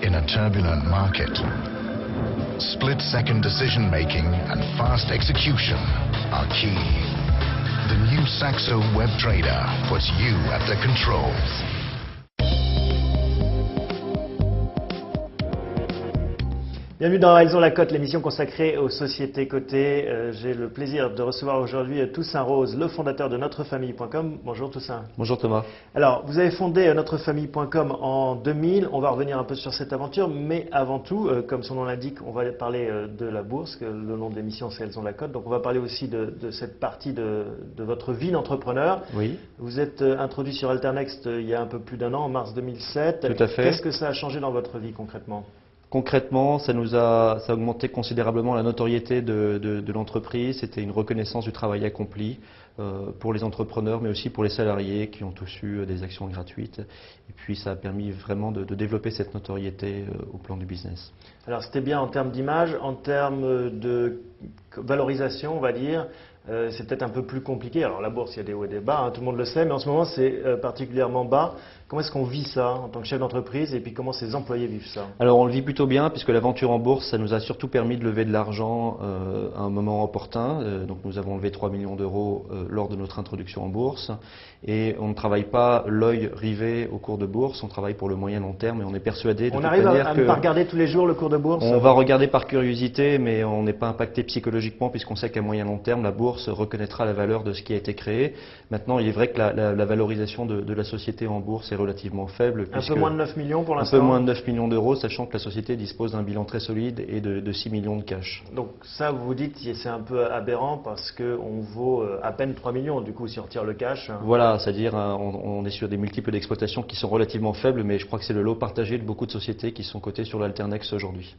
in a turbulent market. Split-second decision-making and fast execution are key. The new Saxo Web Trader puts you at the controls. Bienvenue dans Elles ont la cote, l'émission consacrée aux sociétés cotées. J'ai le plaisir de recevoir aujourd'hui Toussaint Rose, le fondateur de Notrefamille.com. Bonjour Toussaint. Bonjour Thomas. Alors, vous avez fondé Notrefamille.com en 2000. On va revenir un peu sur cette aventure, mais avant tout, comme son nom l'indique, on va parler de la bourse, que le nom de l'émission c'est Elles ont la cote. Donc on va parler aussi de cette partie de votre vie d'entrepreneur. Oui. Vous êtes introduit sur Alternext il y a un peu plus d'un an, en mars 2007. Tout à fait. Qu'est-ce que ça a changé dans votre vie concrètement ? Concrètement, ça a augmenté considérablement la notoriété de l'entreprise. C'était une reconnaissance du travail accompli pour les entrepreneurs, mais aussi pour les salariés qui ont tous eu des actions gratuites. Et puis ça a permis vraiment de développer cette notoriété au plan du business. Alors c'était bien en termes d'image, en termes de valorisation, on va dire. C'est peut-être un peu plus compliqué. Alors la bourse, il y a des hauts et des bas, hein, tout le monde le sait, mais en ce moment c'est particulièrement bas. Comment est-ce qu'on vit ça en tant que chef d'entreprise et puis comment ses employés vivent ça? Alors on le vit plutôt bien puisque l'aventure en bourse, ça nous a surtout permis de lever de l'argent à un moment opportun. Donc nous avons levé 3 millions d'euros lors de notre introduction en bourse et on ne travaille pas l'œil rivé au cours de bourse, on travaille pour le moyen long terme et on est persuadé de toute manière que... On arrive à ne pas regarder tous les jours le cours de bourse? On va regarder par curiosité mais on n'est pas impacté psychologiquement puisqu'on sait qu'à moyen long terme la bourse reconnaîtra la valeur de ce qui a été créé. Maintenant il est vrai que la valorisation de la société en bourse est relativement faible. Un peu moins de 9 millions pour l'instant? Un peu moins de 9 millions d'euros, sachant que la société dispose d'un bilan très solide et de 6 millions de cash. Donc ça, vous dites, c'est un peu aberrant parce qu'on vaut à peine 3 millions, du coup, si on retire le cash. Voilà, c'est-à-dire on est sur des multiples d'exploitation qui sont relativement faibles, mais je crois que c'est le lot partagé de beaucoup de sociétés qui sont cotées sur l'Alternext aujourd'hui.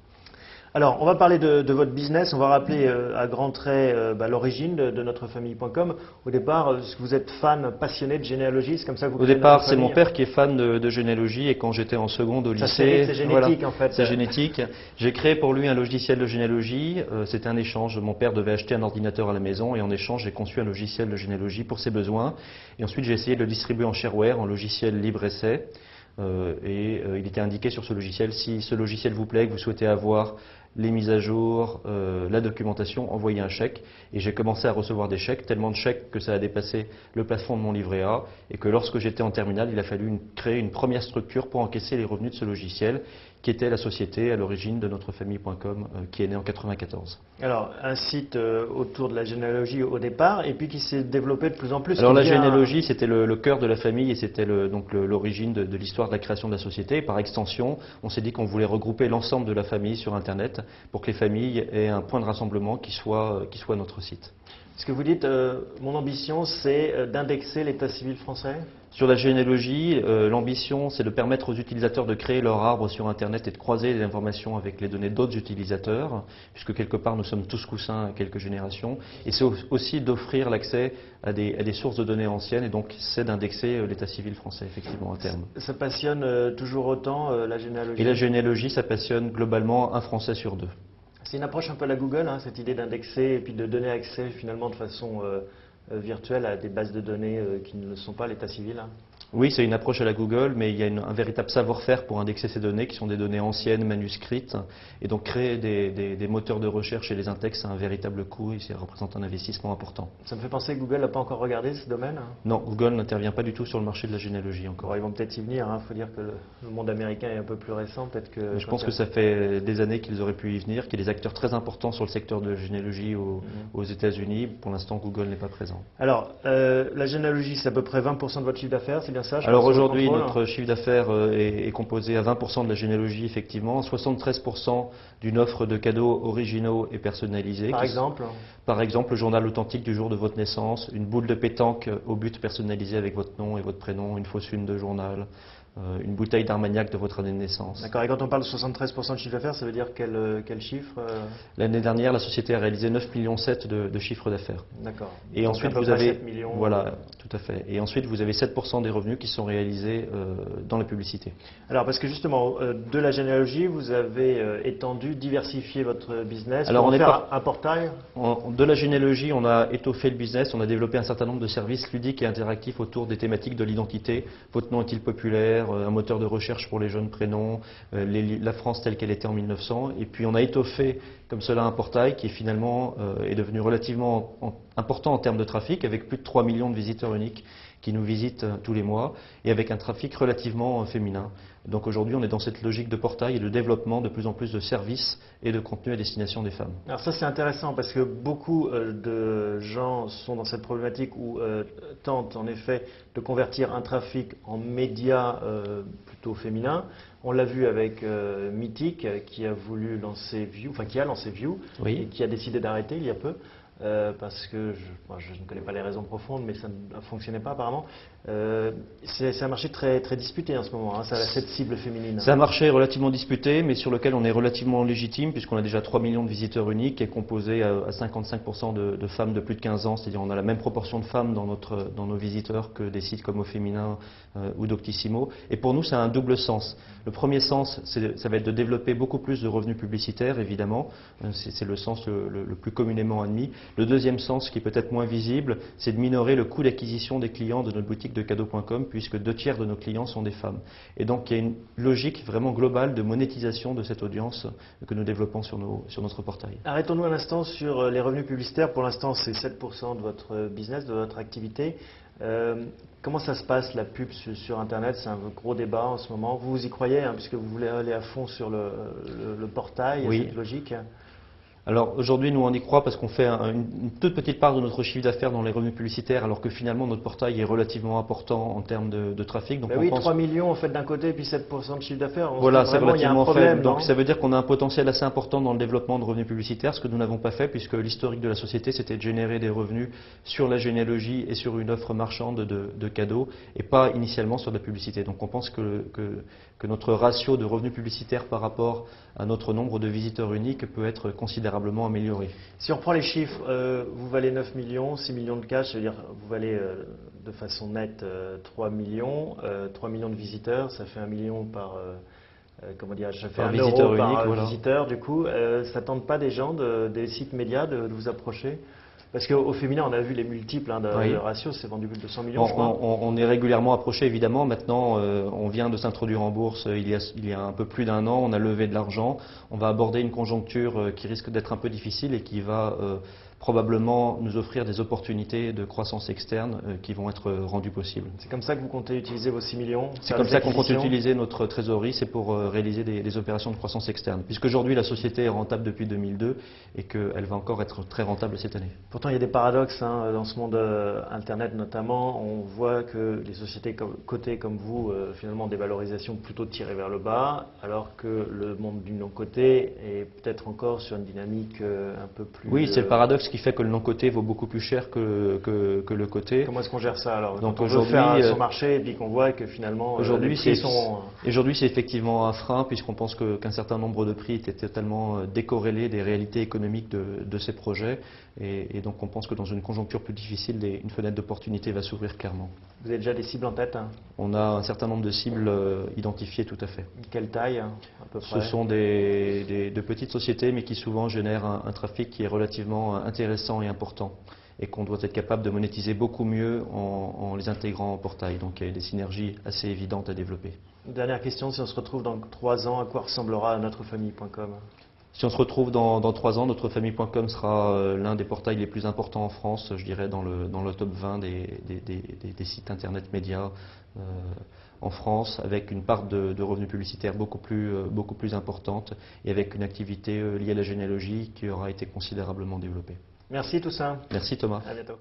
Alors, on va parler de votre business. On va rappeler à grands traits l'origine de Notrefamille.com. Au départ, vous êtes fan passionné de généalogie, c'est comme ça que vous Au départ, c'est mon père qui est fan de généalogie et quand j'étais en seconde au lycée... C'est génétique en fait. C'est génétique. J'ai créé pour lui un logiciel de généalogie. C'était un échange. Mon père devait acheter un ordinateur à la maison et en échange, j'ai conçu un logiciel de généalogie pour ses besoins. Et ensuite, j'ai essayé de le distribuer en shareware, en logiciel libre essai. Il était indiqué sur ce logiciel, si ce logiciel vous plaît, que vous souhaitez avoir les mises à jour, la documentation, envoyez un chèque. Et j'ai commencé à recevoir des chèques, tellement de chèques que ça a dépassé le plafond de mon livret A. Et que lorsque j'étais en terminale, il a fallu créer une première structure pour encaisser les revenus de ce logiciel, qui était la société à l'origine de Notrefamille.com, qui est née en 1994. Alors, un site autour de la généalogie au départ, et puis qui s'est développé de plus en plus. Alors la généalogie, c'était le cœur de la famille et c'était donc l'origine de l'histoire de la création de la société. Et par extension, on s'est dit qu'on voulait regrouper l'ensemble de la famille sur Internet pour que les familles aient un point de rassemblement qui soit notre site. Ce que vous dites, mon ambition, c'est d'indexer l'état civil français? Sur la généalogie, l'ambition, c'est de permettre aux utilisateurs de créer leur arbre sur Internet et de croiser les informations avec les données d'autres utilisateurs, puisque quelque part, nous sommes tous coussins à quelques générations. Et c'est aussi d'offrir l'accès à des sources de données anciennes, et donc c'est d'indexer l'état civil français, effectivement, à terme. Ça passionne toujours autant, la généalogie? Et la généalogie, ça passionne globalement un Français sur deux. C'est une approche un peu à la Google, hein, cette idée d'indexer et puis de donner accès finalement de façon virtuelle à des bases de données qui ne le sont pas, l'état civil. Hein. Oui, c'est une approche à la Google, mais il y a un véritable savoir-faire pour indexer ces données qui sont des données anciennes, manuscrites. Et donc créer des moteurs de recherche et les indexes, c'est un véritable coût et ça représente un investissement important. Ça me fait penser que Google n'a pas encore regardé ce domaine? Non, Google n'intervient pas du tout sur le marché de la généalogie encore. Bon, ils vont peut-être y venir, il faut dire que le monde américain est un peu plus récent. Que je pense que ça fait des années qu'ils auraient pu y venir, qu'il y a des acteurs très importants sur le secteur de la généalogie aux États-Unis. Pour l'instant, Google n'est pas présent. Alors, la généalogie, c'est à peu près 20% de votre chiffre d'affaires, c'est bien ça? Alors aujourd'hui, notre chiffre d'affaires est composé à 20% de la généalogie, effectivement, 73% d'une offre de cadeaux originaux et personnalisés. Par exemple? Par exemple, le journal authentique du jour de votre naissance, une boule de pétanque au but personnalisée avec votre nom et votre prénom, une fausse une de journal. Une bouteille d'Armagnac de votre année de naissance. D'accord, et quand on parle de 73% de chiffre d'affaires, ça veut dire quel chiffre? L'année dernière, la société a réalisé 9,7 millions de chiffre d'affaires. D'accord. Et donc ensuite, vous avez 7 millions. Voilà, tout à fait. Et ensuite, vous avez 7% des revenus qui sont réalisés dans la publicité. Alors, parce que justement, de la généalogie, vous avez étendu, diversifié votre business. Alors, on est un portail? De la généalogie, on a étoffé le business, on a développé un certain nombre de services ludiques et interactifs autour des thématiques de l'identité. Votre nom est-il populaire? faire un moteur de recherche pour les jeunes prénoms, la France telle qu'elle était en 1900. Et puis on a étoffé comme cela un portail qui finalement est devenu relativement important en termes de trafic, avec plus de 3 millions de visiteurs uniques qui nous visitent tous les mois et avec un trafic relativement féminin. Donc aujourd'hui, on est dans cette logique de portail et de développement de plus en plus de services et de contenus à destination des femmes. Alors ça c'est intéressant parce que beaucoup de gens sont dans cette problématique où tentent en effet de convertir un trafic en médias plutôt féminins. On l'a vu avec Mythic qui a voulu lancer View, enfin qui a lancé View Oui. et qui a décidé d'arrêter il y a peu. Parce que je ne connais pas les raisons profondes, mais ça ne fonctionnait pas apparemment. C'est un marché très, très disputé en ce moment, hein, ça a cette cible féminine. C'est un marché relativement disputé, mais sur lequel on est relativement légitime, puisqu'on a déjà 3 millions de visiteurs uniques, qui est composé à 55% de femmes de plus de 15 ans, c'est-à-dire on a la même proportion de femmes dans nos visiteurs que des sites comme Au Féminin ou Doctissimo. Et pour nous, ça a un double sens. Le premier sens, ça va être de développer beaucoup plus de revenus publicitaires, évidemment. C'est le sens le plus communément admis. Le deuxième sens, qui est peut-être moins visible, c'est de minorer le coût d'acquisition des clients de notre boutique de cadeaux.com, puisque 2/3 de nos clients sont des femmes. Et donc il y a une logique vraiment globale de monétisation de cette audience que nous développons sur notre portail. Arrêtons-nous un instant sur les revenus publicitaires. Pour l'instant, c'est 7% de votre business, de votre activité. Comment ça se passe la pub sur Internet? C'est un gros débat en ce moment. Vous y croyez, hein, puisque vous voulez aller à fond sur le portail, Oui. cette logique. Alors aujourd'hui, nous on y croit parce qu'on fait une toute petite part de notre chiffre d'affaires dans les revenus publicitaires, alors que finalement notre portail est relativement important en termes de trafic. Donc Ben oui, 3 millions en fait d'un côté, puis 7% de chiffre d'affaires. Voilà, c'est relativement faible. Donc non ça veut dire qu'on a un potentiel assez important dans le développement de revenus publicitaires, ce que nous n'avons pas fait, puisque l'historique de la société, c'était de générer des revenus sur la généalogie et sur une offre marchande de cadeaux, et pas initialement sur de la publicité. Donc on pense que notre ratio de revenus publicitaires par rapport à notre nombre de visiteurs uniques peut être considérablement amélioré. Si on reprend les chiffres, vous valez 9 millions, 6 millions de cash, c'est-à-dire vous valez de façon nette 3 millions de visiteurs, ça fait 1 million par, comment dire, ça fait Par 1 visiteur euro par unique, voilà. visiteur. Du coup, ça tente pas des gens, des sites médias de vous approcher? Parce qu'au féminin, on a vu les multiples de Oui. ratio, c'est vendu plus de 200 millions, je crois. On est régulièrement approché, évidemment. Maintenant, on vient de s'introduire en bourse il y a un peu plus d'un an. On a levé de l'argent. On va aborder une conjoncture qui risque d'être un peu difficile et qui va probablement nous offrir des opportunités de croissance externe qui vont être rendues possibles. C'est comme ça que vous comptez utiliser vos 6 millions? C'est comme ça qu'on compte utiliser notre trésorerie, c'est pour réaliser des opérations de croissance externe. Puisqu'aujourd'hui, la société est rentable depuis 2002 et qu'elle va encore être très rentable cette année. Pourtant, il y a des paradoxes dans ce monde Internet notamment. On voit que les sociétés cotées comme vous, finalement, ont des valorisations plutôt tirées vers le bas, alors que le monde du non-coté est peut-être encore sur une dynamique un peu plus... Oui, c'est le paradoxe qui fait que le non-coté vaut beaucoup plus cher que le coté. Comment est-ce qu'on gère ça alors? Donc quand on veut faire son marché et puis qu'on voit que finalement les prix sont... Aujourd'hui, c'est effectivement un frein puisqu'on pense qu'un certain nombre de prix étaient totalement décorrélés des réalités économiques de ces projets. Et donc on pense que dans une conjoncture plus difficile, une fenêtre d'opportunité va s'ouvrir clairement. Vous avez déjà des cibles en tête? On a un certain nombre de cibles identifiées tout à fait. Quelle taille à peu près? Ce sont de petites sociétés mais qui souvent génèrent un trafic qui est relativement intéressant et important et qu'on doit être capable de monétiser beaucoup mieux en les intégrant en portail. Donc il y a des synergies assez évidentes à développer. Une dernière question, si on se retrouve dans 3 ans, à quoi ressemblera notrefamille.com? Si on se retrouve dans 3 ans, notrefamille.com sera l'un des portails les plus importants en France, je dirais dans le top 20 des sites internet médias en France, avec une part de revenus publicitaires beaucoup plus importante et avec une activité liée à la généalogie qui aura été considérablement développée. Merci Toussaint. Merci Thomas. À bientôt.